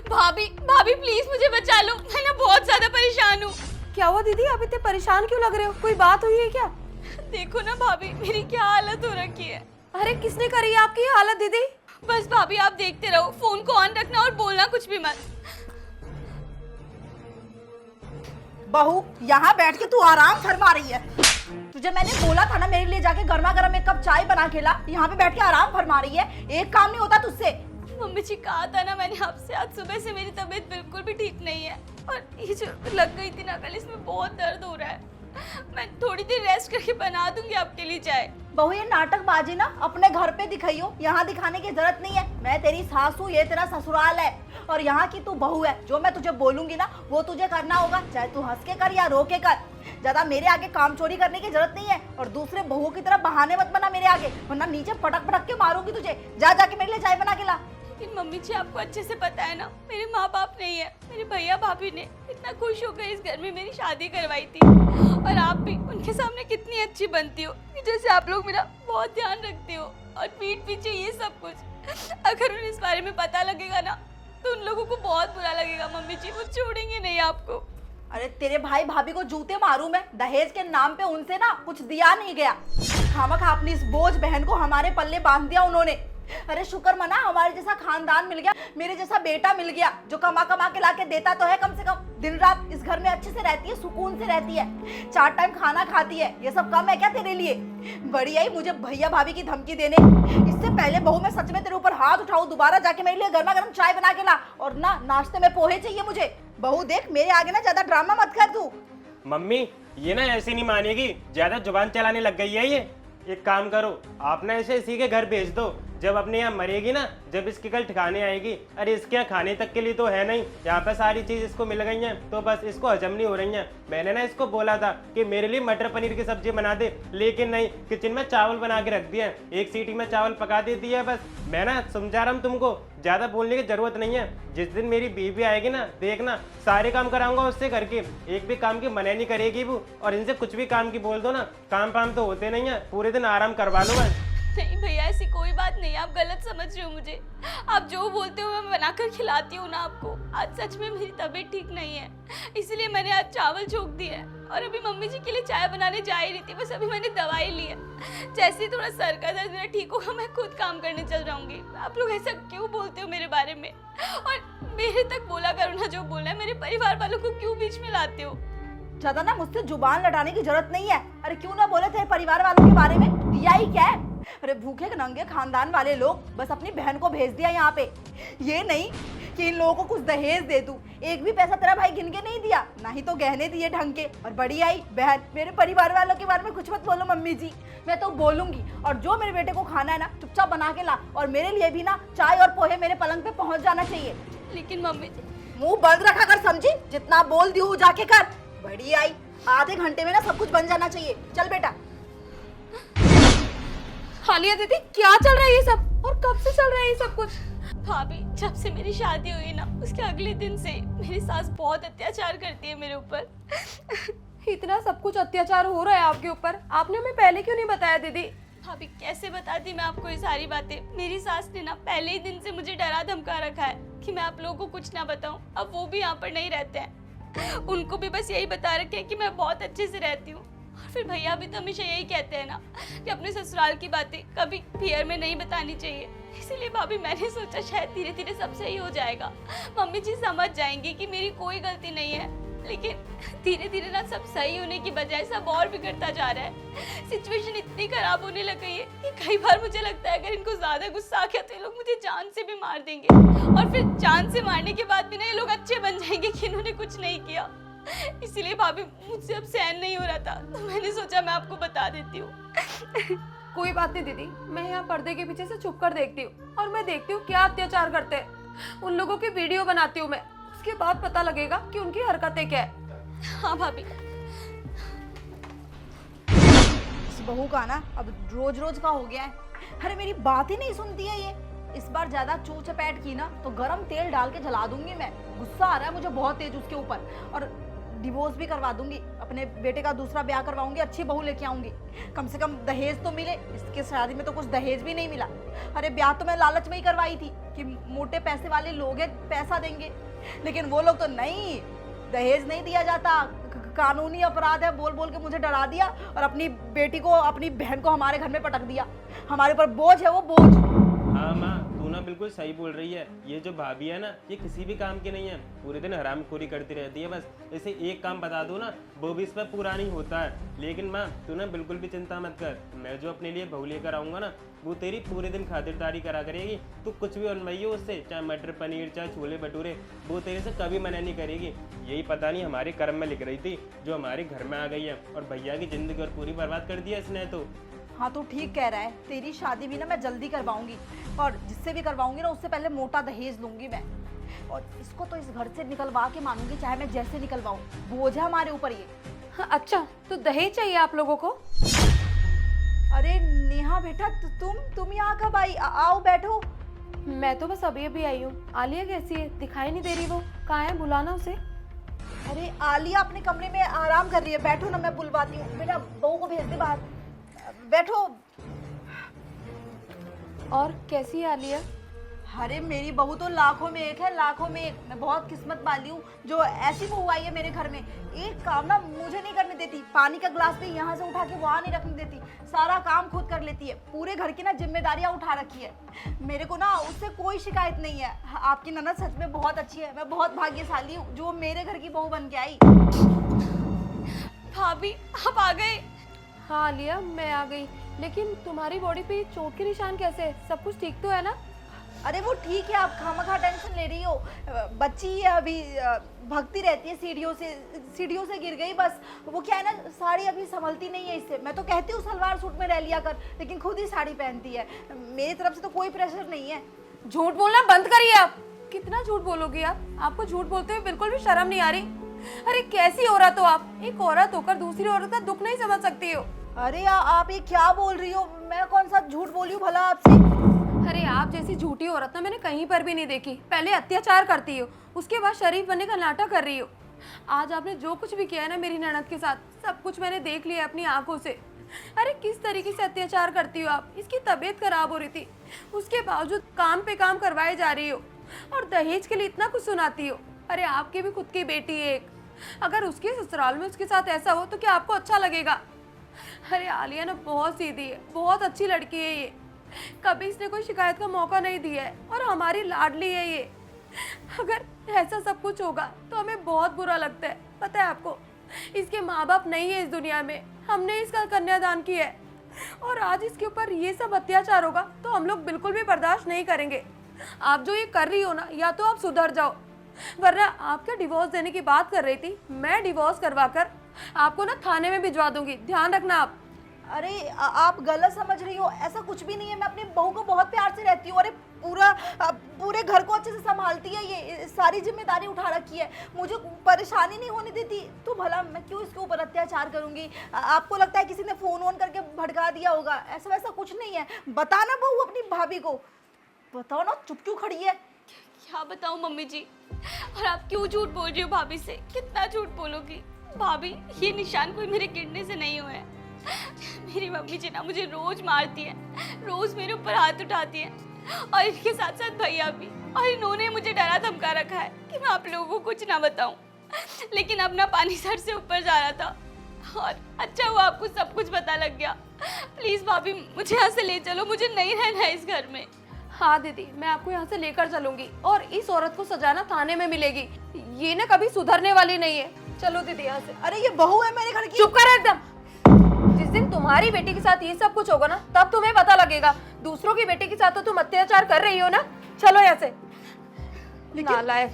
भाभी भाभी प्लीज मुझे बचा लो, मैं ना बहुत ज्यादा परेशान हूँ। क्या हुआ दीदी, आप इतने परेशान क्यों लग रहे हो? कोई बात हुई है क्या? देखो ना भाभी मेरी क्या हालत हो रखी है। अरे किसने करी है आपकी ये हालत दीदी? बस भाभी आप देखते रहो, फोन को ऑन रखना और बोलना कुछ भी मत। बहू यहाँ बैठ के तू आराम फरमा रही है। तुझे मैंने बोला था ना मेरे लिए जाके गर्मा गर्म एक कप चाय बना के ला। यहाँ पे बैठ के आराम फरमा रही है, एक काम नहीं होता तुझसे। मम्मी जी कहा था ना मैंने आपसे, आज सुबह से मेरी तबीयत बिल्कुल भी ठीक नहीं है और ये जो लग गई थी ना कल, इसमें बहुत दर्द हो रहा है। मैं थोड़ी देर रेस्ट करके बना दूंगी आपके लिए चाय। बहू ये नाटकबाजी ना अपने घर पे दिखाइयो, यहाँ दिखाने की जरूरत नहीं है। मैं तेरी सास हूँ, ये तेरा ससुराल है और यहाँ की तू बहू है। जो मैं तुझे बोलूंगी ना वो तुझे करना होगा, चाहे तू हंस के कर या रो के कर। ज्यादा मेरे आगे काम चोरी करने की जरूरत नहीं है और दूसरे बहू की तरह बहाने मत बना मेरे आगे, वरना नीचे पटक पटक के मारूंगी तुझे। जा जाके मेरे लिए चाय बना के ला। लेकिन मम्मी जी आपको अच्छे से पता है ना, मेरे माँ बाप नहीं है। मेरे भैया भाभी ने इतना खुश होकर इस घर में मेरी शादी करवाई थी और आप भी उनके सामने कितनी अच्छी बनती हो, जैसे आप लोग मेरा बहुत ध्यान रखते हो और पीठ पीछे ये सब कुछ। अगर उन्हें इस बारे में पता लगेगा ना तो उन लोगों को बहुत बुरा लगेगा। मम्मी जी वो छोड़ेंगे नहीं आपको। अरे तेरे भाई भाभी को जूते मारूं मैं, दहेज के नाम पे उनसे ना कुछ दिया नहीं गया। खामखा अपनी इस बोझ बहन को हमारे पल्ले बांध दिया उन्होंने। अरे शुक्र मना हमारे जैसा खानदान मिल गया, मेरे जैसा बेटा मिल गया जो कमा कमा के लाके देता तो है। कम से कम दिन रात इस घर में अच्छे से रहती है, सुकून से रहती है, 4 टाइम खाना खाती है। ये सब कम है क्या तेरे लिए? बड़ी आई मुझे भैया भाभी की धमकी देने। इससे पहले बहू मैं सच में तेरे ऊपर हाथ उठाऊं, दोबारा जाके मेरे लिए गर्मा गर्म चाय बना के ला और ना नाश्ते में पोहे चाहिए मुझे। बहू देख मेरे आगे ना ज्यादा ड्रामा मत कर तू। मम्मी ये ना ऐसे नहीं मानेगी, ज्यादा जुबान चलाने लग गई है ये। एक काम करो, आप ना इसे इसी के घर भेज दो। जब अपने यहाँ मरेगी ना, जब इसकी कल ठिकाने आएगी, अरे इसके यहाँ खाने तक के लिए तो है नहीं, यहाँ पर सारी चीज इसको मिल गई हैं, तो बस इसको हजम नहीं हो रही हैं। मैंने ना इसको बोला था कि मेरे लिए मटर पनीर की सब्जी बना दे, लेकिन नहीं, किचन में चावल बना के रख दिया, एक सीटी में चावल पका देती है बस। मैं ना समझा रहा हूँ तुमको, ज्यादा बोलने की जरूरत नहीं है। जिस दिन मेरी बीवी आएगी ना, देखना सारे काम कराऊंगा उससे करके, एक भी काम की मना नहीं करेगी वो। और इनसे कुछ भी काम की बोल दो ना, काम पाम तो होते नहीं है, पूरे दिन आराम करवा लो बस। नहीं भैया ऐसी कोई बात नहीं, आप गलत समझ रहे हो मुझे। आप जो बोलते हो मैं बनाकर खिलाती हूँ ना आपको। आज सच में मेरी तबीयत ठीक नहीं है, इसलिए मैंने आज चावल झोंक दिया है और अभी मम्मी जी के लिए चाय बनाने जा ही रही थी। बस अभी मैंने दवाई ली है, जैसे ही थोड़ा सर का दर्द मेरा ठीक होगा मैं खुद काम करने चल जाऊंगी। आप लोग ऐसा क्यों बोलते हो मेरे बारे में? और मेरे तक बोला करो ना जो बोलना है, मेरे परिवार वालों को क्यों बीच में लाते हो? ज्यादा ना मुझसे जुबान लड़ाने की जरूरत नहीं है। अरे क्यों ना बोले तेरे परिवार वालों के बारे में, दिया ही क्या है? अरे भूखे नंगे खानदान वाले लोग बस अपनी बहन को भेज दिया यहाँ पे। ये नहीं कि इन लोगों को कुछ दहेज दे दूं, एक भी पैसा तेरा भाई गिन के नहीं दिया, ना ही तो गहने दिए ढंग के। और बड़ी आई बहन, मेरे परिवार वालों के बारे में कुछ मत बोलो मम्मी जी, मैं तो बोलूंगी। और जो मेरे बेटे को खाना है ना चुपचाप बना के ला, और मेरे लिए भी ना चाय और पोहे मेरे पलंग पे पहुंच जाना चाहिए। लेकिन मम्मी जी मुंह बंद रखा कर, समझी? जितना बोल दी हूँ जाके कर। बड़ी आई, आधे घंटे में ना सब कुछ बन जाना चाहिए। चल बेटा। हालिया दीदी क्या चल रहा है ये सब, और कब से चल रहा है ये सब कुछ? भाभी जब से मेरी शादी हुई ना, उसके अगले दिन से मेरी सास बहुत अत्याचार करती है मेरे ऊपर। इतना सब कुछ अत्याचार हो रहा है आपके ऊपर, आपने हमें पहले क्यों नहीं बताया दीदी? भाभी कैसे बताती मैं आपको ये सारी बातें। मेरी सास ने ना पहले ही दिन से मुझे डरा धमका रखा है कि मैं आप लोगों को कुछ ना बताऊं। अब वो भी यहाँ पर नहीं रहते हैं, उनको भी बस यही बता रखे हैं कि मैं बहुत अच्छे से रहती हूँ। और फिर भैया भी तो हमेशा यही कहते हैं ना कि अपने ससुराल की बातें कभी पीयर में नहीं बतानी चाहिए। इसीलिए भाभी मैंने सोचा शायद धीरे धीरे सब सही हो जाएगा, मम्मी जी समझ जाएंगी कि मेरी कोई गलती नहीं है। लेकिन धीरे धीरे ना सब सही होने की बजाय सब और बिगड़ता जा रहा है। सिचुएशन इतनी खराब होने लग गई है कि कई बार मुझे लगता है अगर इनको ज्यादा गुस्सा आ गया तो ये लोग मुझे जान से भी मार देंगे, और फिर जान से मारने के बाद भी ना ये लोग अच्छे बन जाएंगे कि इन्होंने कुछ नहीं किया। इसीलिए भाभी मुझसे अब सहन नहीं हो रहा था, तो मैंने सोचा मैं आपको बता देती हूँ। कोई बात नहीं दीदी, मैं यहाँ पर्दे के पीछे से छुप कर देखती हूँ और मैं देखती हूँ क्या अत्याचार करते हैं। उन लोगों की वीडियो बनाती हूँ मैं, उसके बाद पता लगेगा कि उनकी हरकतें क्या है। हाँ भाभी। इस बहू का ना अब रोज रोज का हो गया है। अरे मेरी बात ही नहीं सुनती है ये। इस बार ज्यादा चू चपैट की ना तो गरम तेल डाल के जला दूंगी मैं। गुस्सा आ रहा है मुझे बहुत तेज उसके ऊपर, और डिवोर्स भी करवा दूंगी। अब अपने बेटे का दूसरा ब्याह करवाऊंगी, अच्छी बहू लेके आऊंगी, कम से कम दहेज तो मिले। इसके शादी में तो कुछ दहेज भी नहीं मिला। अरे ब्याह तो मैं लालच में ही करवाई थी कि मोटे पैसे वाले लोग हैं, पैसा देंगे, लेकिन वो लोग तो नहीं, दहेज नहीं दिया जाता, कानूनी अपराध है बोल बोल के मुझे डरा दिया और अपनी बेटी को, अपनी बहन को हमारे घर में पटक दिया। हमारे ऊपर बोझ है वो बोझ। हाँ माँ, तू ना बिल्कुल सही बोल रही है। ये जो भाभी है ना, ये किसी भी काम की नहीं है, पूरे दिन हरामखोरी करती रहती है। बस इसे एक काम बता दो ना, वो भी इस पर पूरा नहीं होता है। लेकिन माँ तू ना बिल्कुल भी चिंता मत कर, मैं जो अपने लिए बहू लेकर आऊँगा ना, वो तेरी पूरे दिन खातिरदारी करा करेगी। तू कुछ भी बनवाइयो उससे, चाहे मटर पनीर, चाहे छोले भटूरे, वो तेरे से कभी मना नहीं करेगी। यही पता नहीं हमारे कर्म में लिख रही थी, जो हमारे घर में आ गई है और भैया की जिंदगी और पूरी बर्बाद कर दिया इसने तो। हाँ तो ठीक कह रहा है, तेरी शादी भी ना मैं जल्दी करवाऊंगी, और जिससे भी करवाऊंगी ना उससे पहले मोटा दहेज लूंगी मैं, और इसको तो इस घर से निकलवा के मानूंगी, चाहे मैं जैसे निकलवाऊं। बोझ है हमारे ऊपर ये। हाँ, अच्छा तो दहेज चाहिए आप लोगों को? अरे नेहा बेटा, तुम यहाँ कब आई? आओ बैठो। मैं तो बस अभी अभी आई हूँ। आलिया कैसी है? दिखाई नहीं दे रही, वो कहाँ है? बुलाना उसे। अरे आलिया अपने कमरे में आराम कर रही है, बैठो ना, मैं बुलवाती हूँ। बेटा बहू को भेज दे बाहर, बैठो। और कैसी है आलिया? अरे मेरी बहू तो लाखों में एक है, लाखों में एक। मैं बहुत किस्मत वाली हूँ जो ऐसी बहू आई है मेरे घर में। एक काम ना मुझे नहीं करने देती, पानी का ग्लास भी यहाँ से उठा के वहाँ नहीं रखने देती, सारा काम खुद कर लेती है, पूरे घर की ना जिम्मेदारियाँ उठा रखी है। मेरे को ना उससे कोई शिकायत नहीं है। आपकी ननद सच में बहुत अच्छी है, मैं बहुत भाग्यशाली हूँ जो मेरे घर की बहू बन के आई। भाभी आप आ गए? हाँ आलिया, मैं आ गई, लेकिन तुम्हारी बॉडी पे चोट के निशान कैसे है? सब कुछ ठीक तो है ना? अरे वो ठीक है, आप खामखा टेंशन ले रही हो। बच्ची है अभी, भगती रहती है सीढ़ियों से गिर गई बस। वो क्या है ना, साड़ी अभी संभलती नहीं है इससे। मैं तो कहती हूँ सलवार सूट में रह लिया कर, लेकिन खुद ही साड़ी पहनती है। मेरी तरफ से तो कोई प्रेशर नहीं है। झूठ बोलना बंद करिए आप। कितना झूठ बोलोगी आप? आपको झूठ बोलते हुए बिल्कुल भी शर्म नहीं आ रही? अरे कैसी औरत हो आप? एक औरत होकर दूसरी औरत का दुख नहीं समझ सकती हो? अरे आप ये क्या बोल रही हो? मैं कौन सा झूठ बोली हूँ भला आपसे? अरे आप जैसी झूठी औरत ना मैंने कहीं पर भी नहीं देखी। पहले अत्याचार करती हो, उसके बाद शरीफ बनने का नाटक कर रही हो। आज आपने जो कुछ भी किया है ना मेरी ननद के साथ, सब कुछ मैंने देख लिया अपनी आंखों से। अरे किस तरीके से अत्याचार करती हो आप? इसकी तबीयत खराब हो रही थी, उसके बावजूद काम पे काम करवाए जा रही हो, और दहेज के लिए इतना कुछ सुनाती हो। अरे आपकी भी खुद की बेटी है एक, अगर उसके ससुराल में उसके साथ ऐसा हो तो क्या आपको अच्छा लगेगा? अरे आलिया ना बहुत सीधी है, बहुत अच्छी लड़की है ये, कभी इसने कोई शिकायत का मौका नहीं दिया है, और हमारी लाडली है ये। अगर ऐसा सब कुछ होगा तो हमें बहुत बुरा लगता है। पता है आपको, इसके माँ बाप नहीं है इस दुनिया में, हमने इसका कन्यादान किया है, और आज इसके ऊपर ये सब अत्याचार होगा तो हम लोग बिल्कुल भी बर्दाश्त नहीं करेंगे। आप जो ये कर रही हो ना, या तो आप सुधर जाओ, वरना आप क्या डिवोर्स देने की बात कर रही थी? मैं डिवोर्स करवाकर आपको ना थाने में भिजवा दूंगी, ध्यान रखना आप। अरे आप गलत समझ रही हो, ऐसा कुछ भी नहीं है। मैं अपनी बहू को बहुत प्यार से रहती हूँ। अरे पूरे घर को अच्छे से संभालती है, ये सारी जिम्मेदारी उठा रखी है, मुझे परेशानी नहीं होने देती। तो भला मैं क्यों इसके ऊपर अत्याचार करूंगी? आपको लगता है किसी ने फोन वोन करके भड़का दिया होगा? ऐसा वैसा कुछ नहीं है। बताना बहू अपनी भाभी को, बताओ ना, चुप क्यों खड़ी है? क्या बताऊं मम्मी जी, और आप क्यों झूठ बोल रही हो भाभी से? कितना झूठ बोलोगी भाभी? ये निशान कोई मेरे गिरने से नहीं हुए हैं। मेरी मम्मी जी ना मुझे रोज मारती है, रोज मेरे ऊपर हाथ उठाती है, और इनके साथ साथ भैया भी। और इन्होंने मुझे डरा धमका रखा है कि मैं आप लोगों को कुछ ना बताऊं। लेकिन अब ना पानी सर से ऊपर जा रहा था, और अच्छा हुआ आपको सब कुछ पता लग गया। प्लीज भाभी मुझे यहाँ से ले चलो, मुझे नहीं रहना है इस घर में। हाँ दीदी, मैं आपको यहाँ से लेकर चलूंगी, और इस औरत को सजा ना थाने में मिलेगी। ये ना कभी सुधरने वाली नहीं है। चलो दीदी यहाँ से। अरे ये बहू है मेरे घर की। चुप कर एकदम। जिस दिन तुम्हारी बेटी के साथ ये सब कुछ होगा ना, तब तुम्हें पता लगेगा। दूसरों की बेटी के साथ तो तुम अत्याचार कर रही हो ना। चलो यहाँ से। नालायक।